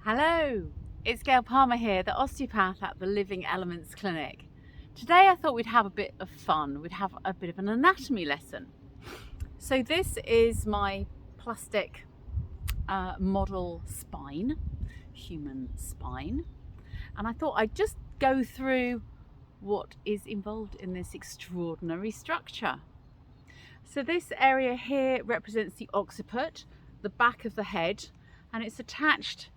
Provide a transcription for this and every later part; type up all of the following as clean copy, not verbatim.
Hello, it's Gayle Palmer here, the osteopath at the Living Elements Clinic. Today I thought we'd have a bit of fun, we'd have a bit of an anatomy lesson. So this is my plastic model spine, human spine, and I thought I'd just go through what is involved in this extraordinary structure. So this area here represents the occiput, the back of the head, and it's attached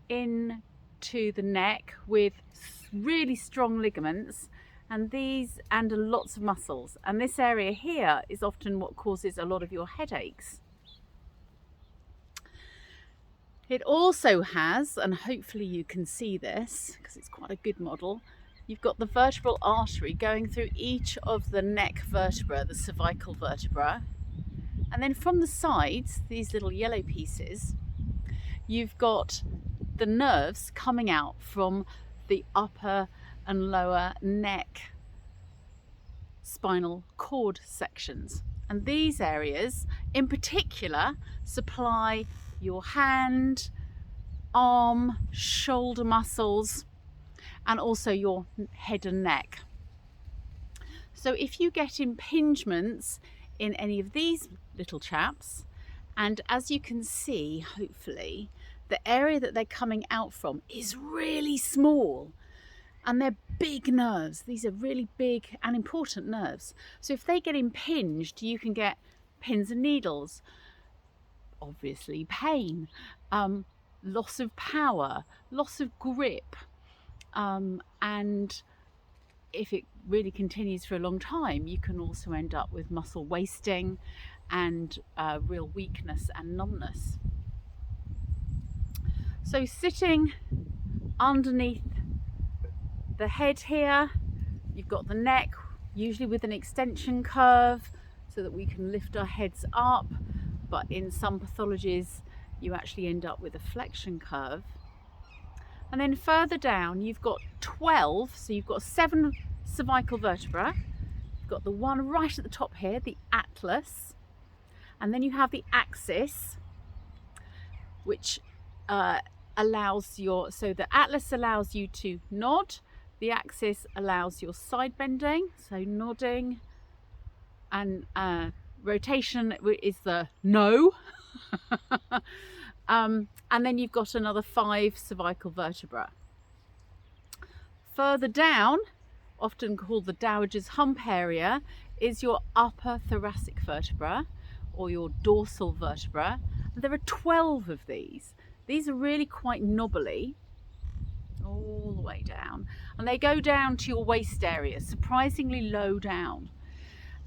into the neck with really strong ligaments and lots of muscles, and this area here is often what causes a lot of your headaches. It also has, and hopefully you can see this because it's quite a good model, you've got the vertebral artery going through each of the neck vertebra, the cervical vertebra, and then from the sides, these little yellow pieces, you've got the nerves coming out from the upper and lower neck spinal cord sections. And these areas in particular supply your hand, arm, shoulder muscles, and also your head and neck. So if you get impingements in any of these little chaps, and as you can see, hopefully, the area that they're coming out from is really small, and they're big nerves. These are really big and important nerves. So if they get impinged, you can get pins and needles, obviously pain, loss of power, loss of grip, and if it really continues for a long time, you can also end up with muscle wasting and real weakness and numbness. So sitting underneath the head here, you've got the neck, usually with an extension curve so that we can lift our heads up, but in some pathologies you actually end up with a flexion curve. And then further down you've got 12, so you've got 7 cervical vertebra. You've got the one right at the top here, the atlas, and then you have the axis, which so the atlas allows you to nod, the axis allows your side bending, so nodding, and rotation is the no. And then you've got another 5 cervical vertebra. Further down, often called the dowager's hump area, is your upper thoracic vertebra or your dorsal vertebra. And there are 12 of these. These are really quite knobbly all the way down, and they go down to your waist area, surprisingly low down.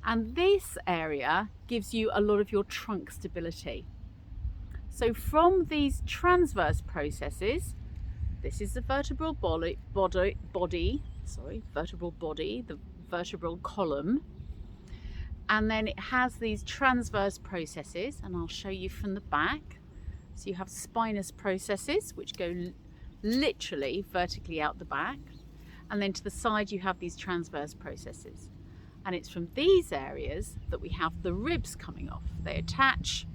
And this area gives you a lot of your trunk stability. So from these transverse processes, this is the vertebral body, the vertebral column, and then it has these transverse processes, and I'll show you from the back. So you have spinous processes which go literally vertically out the back, and then to the side you have these transverse processes, and it's from these areas that we have the ribs coming off. They attach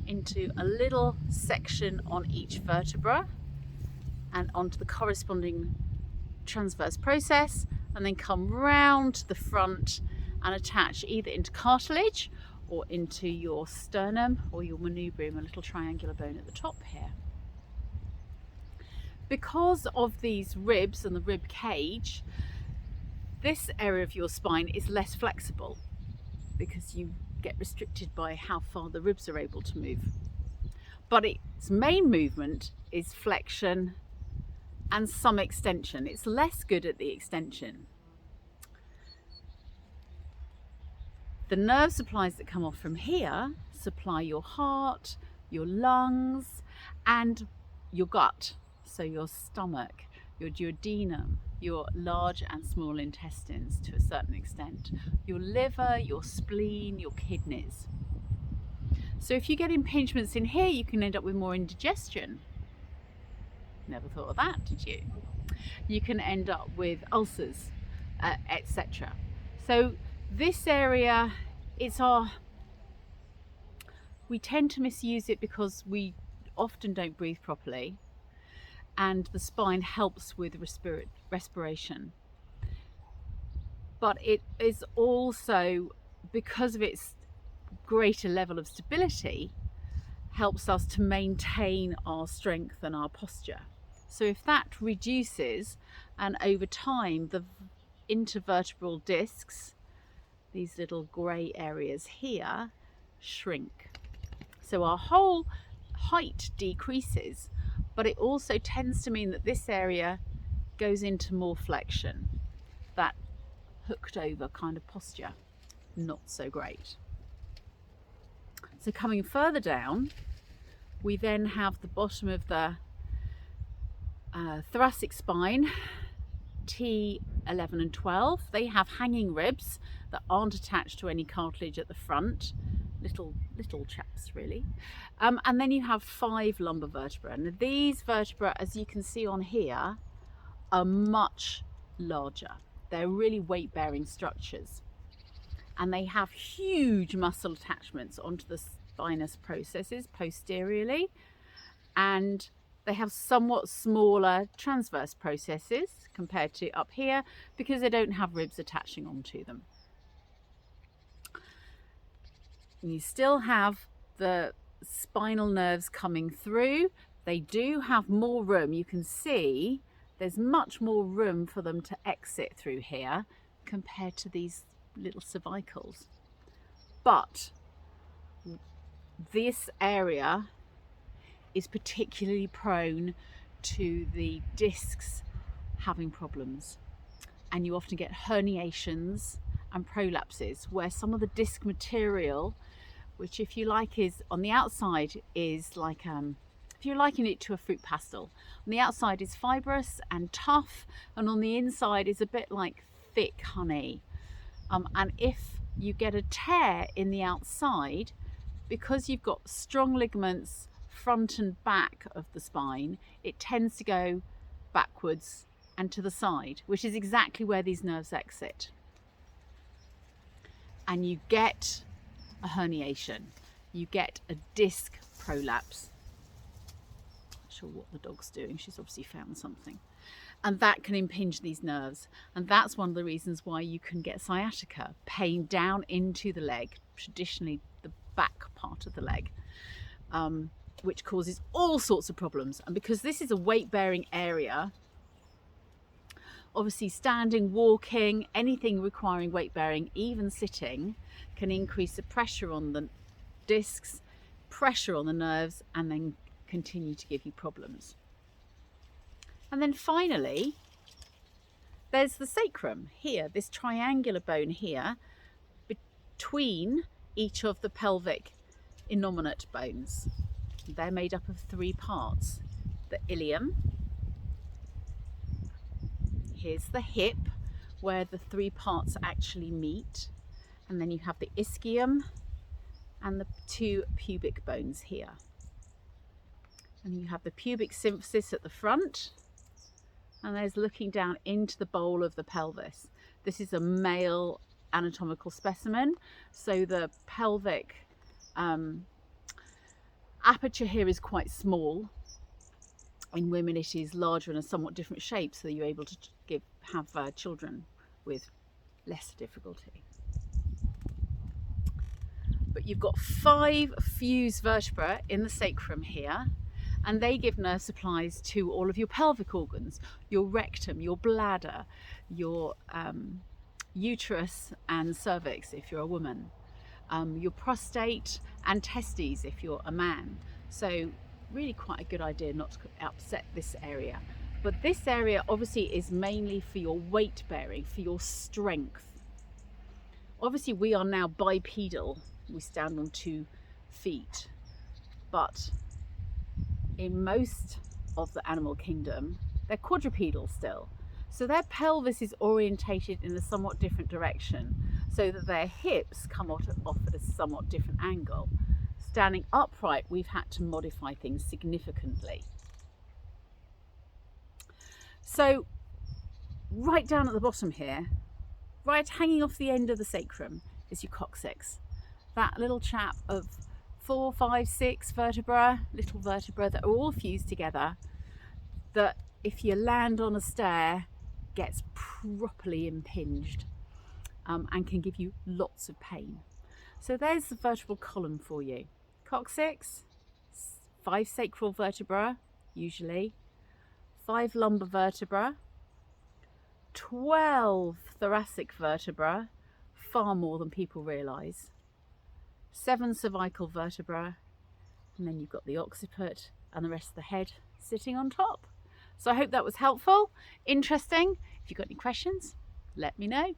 into a little section on each vertebra and onto the corresponding transverse process, and then come round to the front and attach either into cartilage or into your sternum or your manubrium, a little triangular bone at the top here. Because of these ribs and the rib cage, this area of your spine is less flexible because you get restricted by how far the ribs are able to move. But its main movement is flexion and some extension. It's less good at the extension. The nerve supplies that come off from here supply your heart, your lungs, and your gut. So your stomach, your duodenum, your large and small intestines to a certain extent, your liver, your spleen, your kidneys. So if you get impingements in here, you can end up with more indigestion. Never thought of that, did you? You can end up with ulcers, etc. So this area, we tend to misuse it because we often don't breathe properly. and the spine helps with respiration. But it is also, because of its greater level of stability, helps us to maintain our strength and our posture. So if that reduces, and over time the intervertebral discs, these little grey areas here, shrink. So our whole height decreases, but it also tends to mean that this area goes into more flexion, that hooked over kind of posture. Not so great. So coming further down, we then have the bottom of the thoracic spine, T11 and 12. They have hanging ribs that aren't attached to any cartilage at the front. Little chaps really. And then you have 5 lumbar vertebrae. And these vertebrae, as you can see on here, are much larger. They're really weight-bearing structures. And they have huge muscle attachments onto the spinous processes posteriorly. And they have somewhat smaller transverse processes compared to up here because they don't have ribs attaching onto them. You still have the spinal nerves coming through. They do have more room. You can see there's much more room for them to exit through here compared to these little cervicals. But this area is particularly prone to the discs having problems, and you often get herniations and prolapses where some of the disc material, which if you like is on the outside is like if you're likening it to a fruit pastel, on the outside is fibrous and tough, and on the inside is a bit like thick honey. And if you get a tear in the outside, because you've got strong ligaments front and back of the spine, it tends to go backwards and to the side, which is exactly where these nerves exit. And you get a herniation, you get a disc prolapse. Not sure what the dog's doing, she's obviously found something. And that can impinge these nerves. And that's one of the reasons why you can get sciatica, pain down into the leg, traditionally the back part of the leg, which causes all sorts of problems. And because this is a weight-bearing area, obviously standing, walking, anything requiring weight-bearing, even sitting, can increase the pressure on the discs, pressure on the nerves, and then continue to give you problems. And then finally, there's the sacrum here, this triangular bone here, between each of the pelvic innominate bones. They're made up of 3 parts. The ilium, here's the hip, where the 3 parts actually meet. And then you have the ischium and the 2 pubic bones here. And you have the pubic symphysis at the front, and there's looking down into the bowl of the pelvis. This is a male anatomical specimen, so the pelvic aperture here is quite small. In women it is larger and a somewhat different shape, so that you're able to have children with less difficulty. But you've got 5 fused vertebrae in the sacrum here, and they give nerve supplies to all of your pelvic organs, your rectum, your bladder, your uterus and cervix if you're a woman, your prostate and testes if you're a man. So really quite a good idea not to upset this area. But this area obviously is mainly for your weight bearing, for your strength. Obviously we are now bipedal, we stand on 2 feet, but in most of the animal kingdom, they're quadrupedal still. So their pelvis is orientated in a somewhat different direction, so that their hips come off at a somewhat different angle. Standing upright, we've had to modify things significantly. So right down at the bottom here, right hanging off the end of the sacrum, is your coccyx. That little chap of 4, 5, 6 vertebra, little vertebra that are all fused together. that if you land on a stair gets properly impinged and can give you lots of pain. So there's the vertebral column for you. Coccyx, 5 sacral vertebrae, usually, 5 lumbar vertebrae, 12 thoracic vertebrae, far more than people realise, 7 cervical vertebrae, and then you've got the occiput and the rest of the head sitting on top. So I hope that was helpful, interesting. If you've got any questions, let me know.